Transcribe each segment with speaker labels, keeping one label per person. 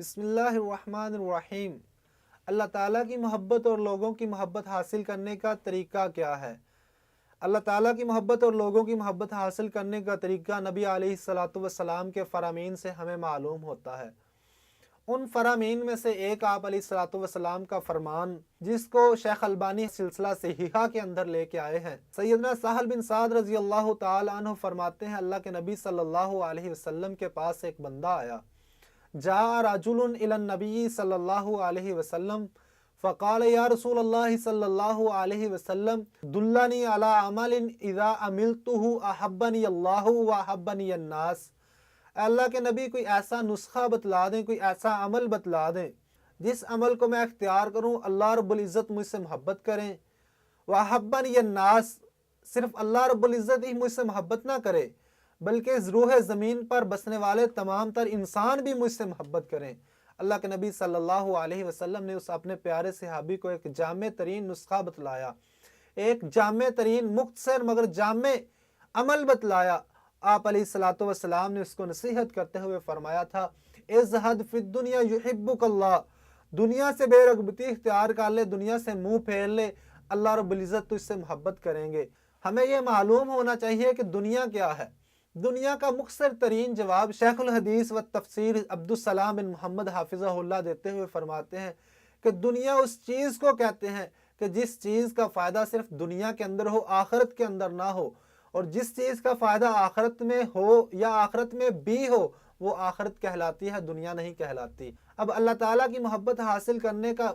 Speaker 1: بسم اللہ الرحمن الرحیم۔ اللہ تعالیٰ کی محبت اور لوگوں کی محبت حاصل کرنے کا طریقہ کیا ہے؟ اللہ تعالیٰ کی محبت اور لوگوں کی محبت حاصل کرنے کا طریقہ نبی علیہ الصلوۃ والسلام کے فرامین سے ہمیں معلوم ہوتا ہے۔ ان فرامین میں سے ایک آپ علیہ الصلوۃ والسلام کا فرمان، جس کو شیخ البانی سلسلہ صحیحہ کے اندر لے کے آئے ہیں۔ سیدنا سہل بن سعد رضی اللہ تعالی عنہ فرماتے ہیں، اللہ کے نبی صلی اللہ علیہ وسلم کے پاس ایک بندہ آیا۔ جاء رجل الى النبی صلی اللہ علیہ وسلم فقال یا رسول اللہ صلی اللہ علیہ وسلم دلنی علی عمل اذا عملته احبنی اللہ واحبنی الناس۔ اے اللہ کے نبی، کوئی ایسا نسخہ بتلا دیں، کوئی ایسا عمل بتلا دیں جس عمل کو میں اختیار کروں اللہ رب العزت مجھ سے محبت کریں، واحبنی الناس، صرف اللہ رب العزت ہی مجھ سے محبت نہ کرے بلکہ روح زمین پر بسنے والے تمام تر انسان بھی مجھ سے محبت کریں۔ اللہ کے نبی صلی اللہ علیہ وسلم نے اس اپنے پیارے صحابی کو ایک جامع ترین نسخہ بتلایا، ایک جامع ترین مختصر مگر جامع عمل بتلایا۔ آپ علیہ الصلوۃ والسلام نے اس کو نصیحت کرتے ہوئے فرمایا تھا، ازہد فی الدنیا یحبک اللہ، دنیا سے بے رغبتی اختیار کر لے، دنیا سے منہ پھیر لے، اللہ رب العزت تجھ سے محبت کریں گے۔ ہمیں یہ معلوم ہونا چاہیے کہ دنیا کیا ہے۔ دنیا کا مختصر ترین جواب شیخ الحدیث و تفسیر عبدالسلام بن محمد حافظہ اللہ دیتے ہوئے فرماتے ہیں کہ دنیا اس چیز کو کہتے ہیں کہ جس چیز کا فائدہ صرف دنیا کے اندر ہو، آخرت کے اندر نہ ہو، اور جس چیز کا فائدہ آخرت میں ہو یا آخرت میں بھی ہو وہ آخرت کہلاتی ہے، دنیا نہیں کہلاتی۔ اب اللہ تعالیٰ کی محبت حاصل کرنے کا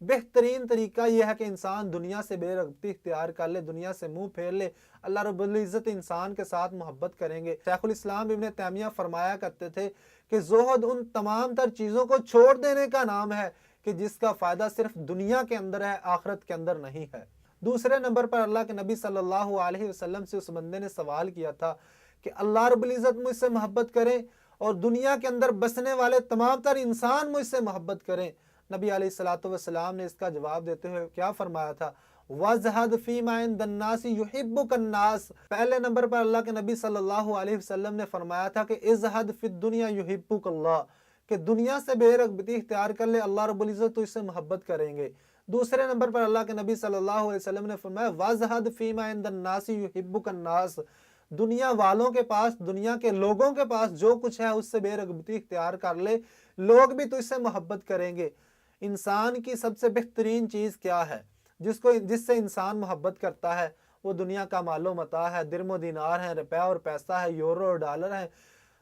Speaker 1: بہترین طریقہ یہ ہے کہ انسان دنیا سے بے رغبتی اختیار کر لے، دنیا سے منہ پھیر لے، اللہ رب العزت انسان کے ساتھ محبت کریں گے۔ شیخ الاسلام ابن تیمیہ فرمایا کرتے تھے کہ زہد ان تمام تر چیزوں کو چھوڑ دینے کا نام ہے کہ جس کا فائدہ صرف دنیا کے اندر ہے، آخرت کے اندر نہیں ہے۔ دوسرے نمبر پر اللہ کے نبی صلی اللہ علیہ وسلم سے اس بندے نے سوال کیا تھا کہ اللہ رب العزت مجھ سے محبت کریں اور دنیا کے اندر بسنے والے تمام تر انسان مجھ سے محبت کریں۔ نبی علیہ الصلوۃ والسلام نے اس کا جواب دیتے ہوئے کیا فرمایا تھا؟ وَازْهَدْ فِي مَا عِنْدَ النَّاسِ يُحِبُّكَ النَّاسِ۔ پہلے نمبر پر اللہ کے نبی صلی اللہ علیہ وسلم نے فرمایا تھا کہ اِزْهَدْ فِي الدُّنْيَا يُحِبُّكَ اللَّهُ، کہ دنیا سے بے رغبتی اختیار کر لے، اللہ رب العزت تو اس سے محبت کریں گے۔ دوسرے نمبر پر اللہ کے نبی صلی اللہ علیہ وسلم نے فرمایا وَازْهَدْ فِي مَا عِنْدَ النَّاسِ يُحِبُّكَ النَّاسِ، دنیا والوں کے پاس، دنیا کے لوگوں کے پاس جو کچھ ہے اس سے بے رغبتی اختیار کر لے، لوگ بھی تو اس سے محبت کریں گے۔ انسان کی سب سے بہترین چیز کیا ہے جس سے انسان محبت کرتا ہے؟ وہ دنیا کا مال و متاع ہے، درم و دینار ہے، روپیہ اور پیسہ ہے، یورو اور ڈالر ہے،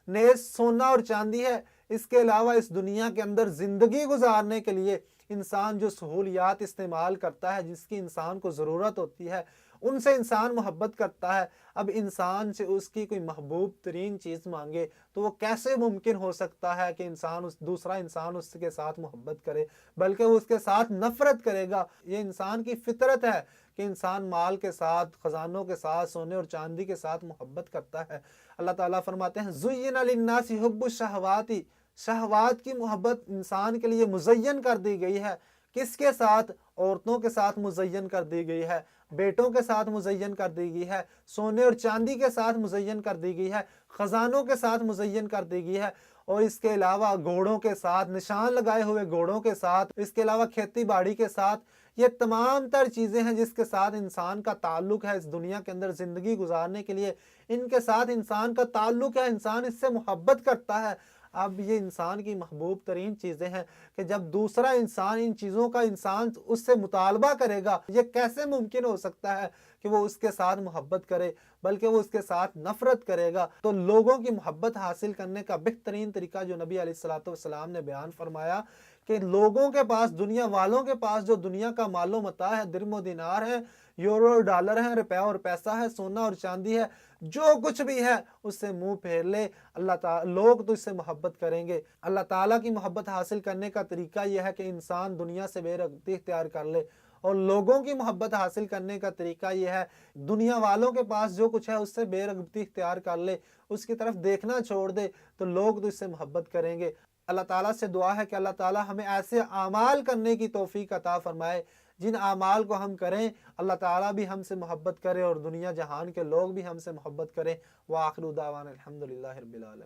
Speaker 1: نیز سونا اور چاندی ہے۔ اس کے علاوہ اس دنیا کے اندر زندگی گزارنے کے لیے انسان جو سہولیات استعمال کرتا ہے، جس کی انسان کو ضرورت ہوتی ہے، ان سے انسان محبت کرتا ہے۔ اب انسان سے اس کی کوئی محبوب ترین چیز مانگے تو وہ کیسے ممکن ہو سکتا ہے کہ دوسرا انسان اس کے ساتھ محبت کرے، بلکہ وہ اس کے ساتھ نفرت کرے گا۔ یہ انسان کی فطرت ہے کہ انسان مال کے ساتھ، خزانوں کے ساتھ، سونے اور چاندی کے ساتھ محبت کرتا ہے۔ اللہ تعالیٰ فرماتے ہیں زُيِّنَ لِلنَّاسِ حُبُّ الشَّهَوَاتِ، شہوات کی محبت انسان کے لیے مزین کر دی گئی ہے۔ کس کے ساتھ؟ عورتوں کے ساتھ مزین کر دی گئی ہے، بیٹوں کے ساتھ مزین کر دی گئی ہے، سونے اور چاندی کے ساتھ مزین کر دی گئی ہے، خزانوں کے ساتھ مزین کر دی گئی ہے، اور اس کے علاوہ گھوڑوں کے ساتھ، نشان لگائے ہوئے گھوڑوں کے ساتھ، اس کے علاوہ کھیتی باڑی کے ساتھ۔ یہ تمام تر چیزیں ہیں جس کے ساتھ انسان کا تعلق ہے اس دنیا کے اندر زندگی گزارنے کے لیے، ان کے ساتھ انسان کا تعلق ہے، انسان اس سے محبت کرتا ہے۔ اب یہ انسان کی محبوب ترین چیزیں ہیں کہ جب دوسرا انسان ان چیزوں کا انسان اس سے مطالبہ کرے گا، یہ کیسے ممکن ہو سکتا ہے کہ وہ اس کے ساتھ محبت کرے، بلکہ وہ اس کے ساتھ نفرت کرے گا۔ تو لوگوں کی محبت حاصل کرنے کا بہترین طریقہ جو نبی علیہ الصلوۃ والسلام نے بیان فرمایا کہ لوگوں کے پاس، دنیا والوں کے پاس جو دنیا کا مال و متاع ہے، درم و دینار ہے، یورو اور ڈالر ہے، روپیہ اور پیسہ ہے، سونا اور چاندی ہے، جو کچھ بھی ہے اس سے منہ پھیر لے، اللہ تعالیٰ لوگ تو اس سے محبت کریں گے۔ اللہ تعالیٰ کی محبت حاصل کرنے کا طریقہ یہ ہے کہ انسان دنیا سے بے رغبتی اختیار کر لے، اور لوگوں کی محبت حاصل کرنے کا طریقہ یہ ہے دنیا والوں کے پاس جو کچھ ہے اس سے بے رغبتی اختیار کر لے، اس کی طرف دیکھنا چھوڑ دے، تو لوگ تو اس سے محبت کریں گے۔ اللہ تعالیٰ سے دعا ہے کہ اللہ تعالیٰ ہمیں ایسے اعمال کرنے کی توفیق عطا فرمائے جن اعمال کو ہم کریں اللہ تعالیٰ بھی ہم سے محبت کرے اور دنیا جہان کے لوگ بھی ہم سے محبت کریں۔ وآخر دعوانا الحمدللہ رب العالمین۔